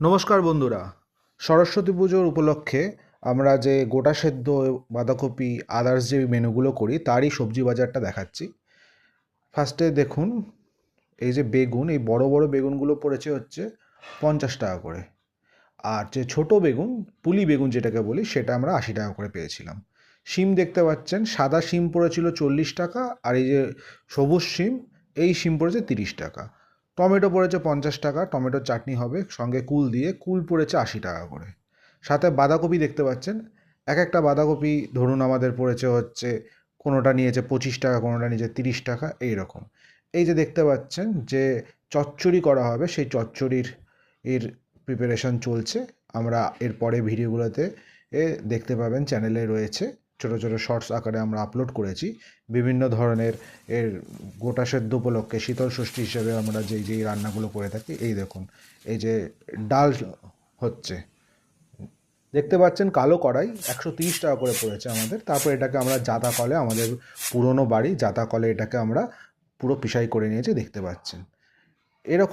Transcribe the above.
নমস্কার বন্ধুরা, সরস্বতী পুজোর উপলক্ষে আমরা যে গোটা সেদ্ধ বাঁধাকপি আদার্স যে মেনুগুলো করি তারই সবজি বাজারটা দেখাচ্ছি। ফার্স্টে দেখুন, এই যে বেগুন, এই বড় বড় বেগুনগুলো পড়েছে হচ্ছে 50 টাকা করে। আর যে ছোট বেগুন, পুলি বেগুন যেটাকে বলি, সেটা আমরা 80 টাকা করে পেয়েছিলাম। শিম দেখতে পাচ্ছেন, সাদা শিম পড়েছিল 40 টাকা, আর এই যে সবুজ শিম, এই শিম পড়েছে 30 টাকা। টমেটো পড়েছে 50 টাকা, টমেটোর চাটনি হবে, সঙ্গে কুল দিয়ে, কুল পড়েছে 80 টাকা করে। সাথে বাঁধাকপি দেখতে পাচ্ছেন, এক একটা বাঁধাকপি ধরুন আমাদের পড়েছে হচ্ছে, কোনোটা নিয়েছে 25 টাকা, কোনোটা নিয়েছে 30 টাকা, এই রকম। এই যে দেখতে পাচ্ছেন যে চচ্চড়ি করা হবে, সেই চচ্চড়ির এর প্রিপারেশন চলছে। আমরা এর পরে ভিডিওগুলোতে দেখতে পাবেন, চ্যানেলে রয়েছে, ছোট ছোট শর্টস আকারে আমরা আপলোড করেছি বিভিন্ন ধরনের। এর গোটা সেদ্ধ উপলক্ষে শীতল ষষ্ঠী হিসেবে আমরা যেই যেই রান্নাগুলো করে থাকি, এই দেখুন, এই যে ডাল হচ্ছে, দেখতে পাচ্ছেন কালো কড়াই 130 টাকা করে পড়েছে আমাদের। তারপর এটাকে আমরা জাতা কলে, আমাদের পুরনো বাড়ি জাতা কলে এটাকে আমরা পুরো পিসাই করে নিয়েছি, দেখতে পাচ্ছেন এরকম।